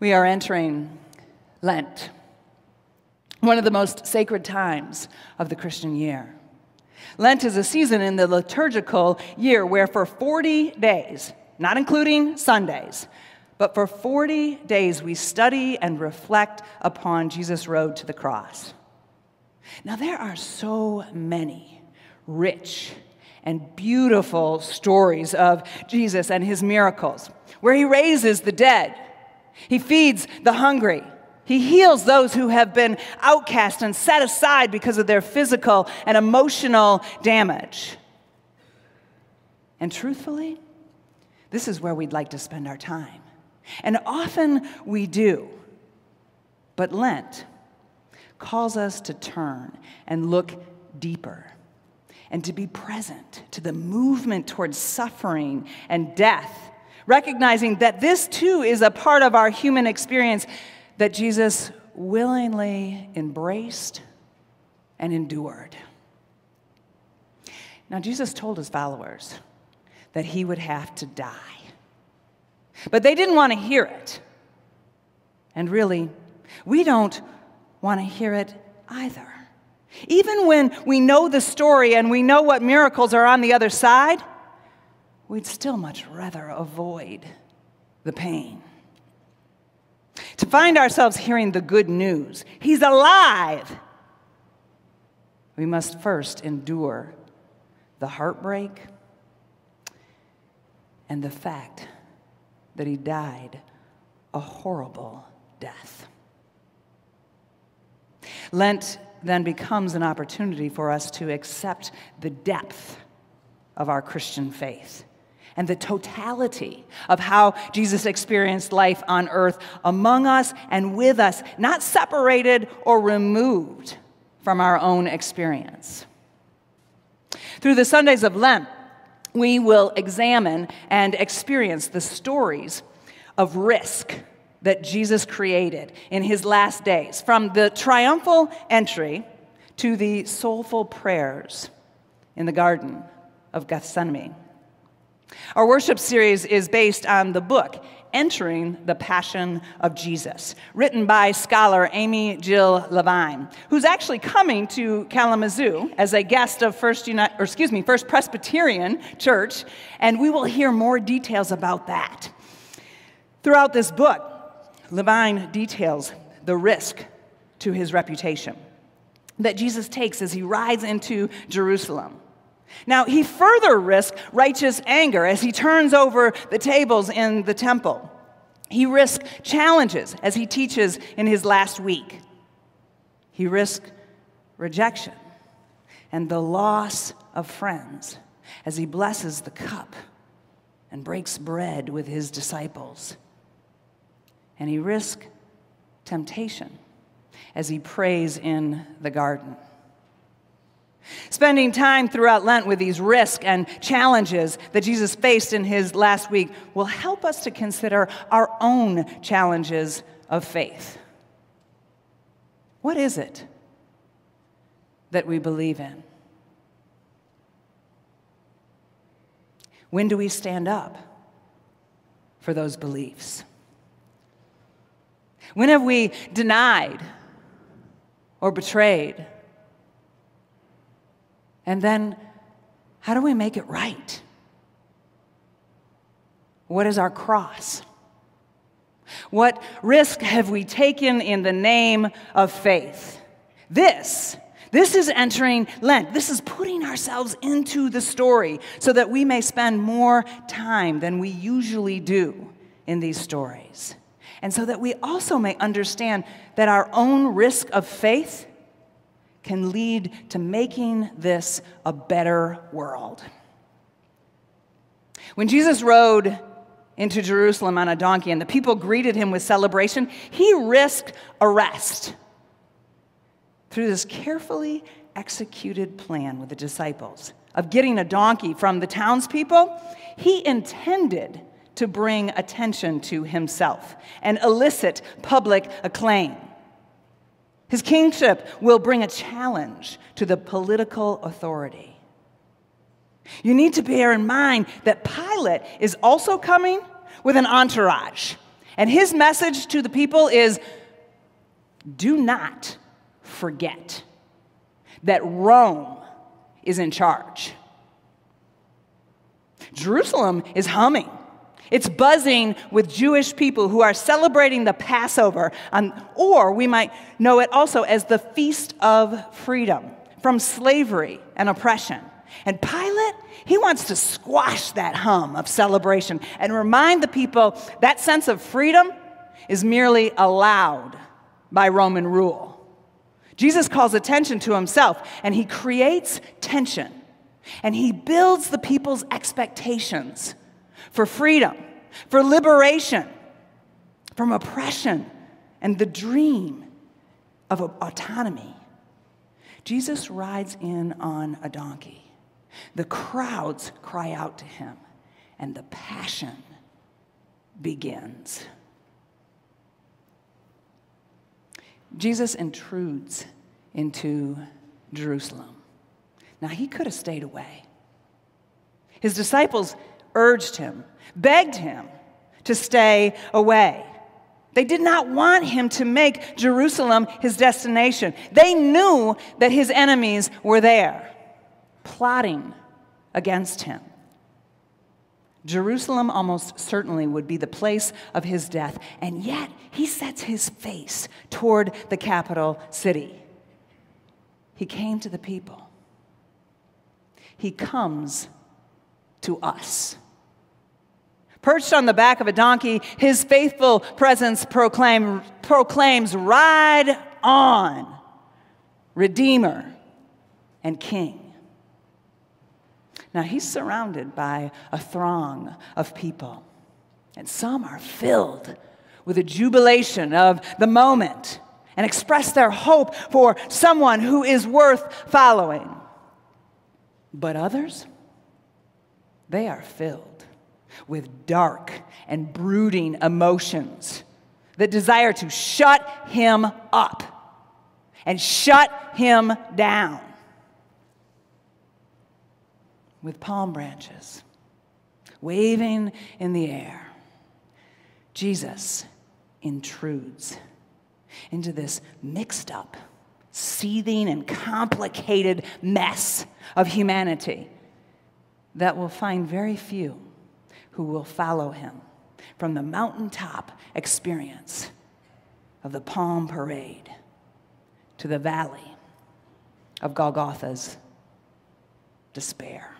We are entering Lent, one of the most sacred times of the Christian year. Lent is a season in the liturgical year where for 40 days, not including Sundays, but for 40 days we study and reflect upon Jesus' road to the cross. Now there are so many rich and beautiful stories of Jesus and his miracles, where he raises the dead, he feeds the hungry, he heals those who have been outcast and set aside because of their physical and emotional damage. And truthfully, this is where we'd like to spend our time. And often we do. But Lent calls us to turn and look deeper and to be present to the movement towards suffering and death, recognizing that this too is a part of our human experience that Jesus willingly embraced and endured. Now, Jesus told his followers that he would have to die. But they didn't want to hear it. And really, we don't want to hear it either. Even when we know the story and we know what miracles are on the other side, we'd still much rather avoid the pain. To find ourselves hearing the good news, he's alive, we must first endure the heartbreak and the fact that he died a horrible death. Lent then becomes an opportunity for us to accept the depth of our Christian faith and the totality of how Jesus experienced life on earth among us and with us, not separated or removed from our own experience. Through the Sundays of Lent, we will examine and experience the stories of risk that Jesus created in his last days, from the triumphal entry to the soulful prayers in the Garden of Gethsemane. Our worship series is based on the book, Entering the Passion of Jesus, written by scholar Amy Jill Levine, who's actually coming to Kalamazoo as a guest of First Presbyterian Church, and we will hear more details about that. Throughout this book, Levine details the risk to his reputation that Jesus takes as he rides into Jerusalem. Now, he further risks righteous anger as he turns over the tables in the temple. He risks challenges as he teaches in his last week. He risks rejection and the loss of friends as he blesses the cup and breaks bread with his disciples. And he risks temptation as he prays in the garden. Spending time throughout Lent with these risks and challenges that Jesus faced in his last week will help us to consider our own challenges of faith. What is it that we believe in? When do we stand up for those beliefs? When have we denied or betrayed? And then, how do we make it right? What is our cross? What risk have we taken in the name of faith? This is entering Lent. This is putting ourselves into the story so that we may spend more time than we usually do in these stories. And so that we also may understand that our own risk of faith can lead to making this a better world. When Jesus rode into Jerusalem on a donkey and the people greeted him with celebration, he risked arrest. Through this carefully executed plan with the disciples of getting a donkey from the townspeople, he intended to bring attention to himself and elicit public acclaim. His kingship will bring a challenge to the political authority. You need to bear in mind that Pilate is also coming with an entourage, And his message to the people is, do not forget that Rome is in charge. Jerusalem is humming. It's buzzing with Jewish people who are celebrating the Passover, or we might know it also as the Feast of Freedom from slavery and oppression. And Pilate, he wants to squash that hum of celebration and remind the people that sense of freedom is merely allowed by Roman rule. Jesus calls attention to himself, and he creates tension, and he builds the people's expectations for freedom, for liberation from oppression, and the dream of autonomy. Jesus rides in on a donkey. The crowds cry out to him, and the passion begins. Jesus intrudes into Jerusalem. Now, he could have stayed away. His disciples urged him, begged him to stay away. They did not want him to make Jerusalem his destination. They knew that his enemies were there, plotting against him. Jerusalem almost certainly would be the place of his death, and yet he sets his face toward the capital city. He came to the people. He comes to us. Perched on the back of a donkey, his faithful presence proclaims, "Ride on, Redeemer and King." Now, he's surrounded by a throng of people, and some are filled with a jubilation of the moment and express their hope for someone who is worth following. But others, they are filled with dark and brooding emotions that desire to shut him up and shut him down. With palm branches waving in the air, Jesus intrudes into this mixed up, seething, and complicated mess of humanity that will find very few who will follow him from the mountaintop experience of the Palm Parade to the valley of Golgotha's despair.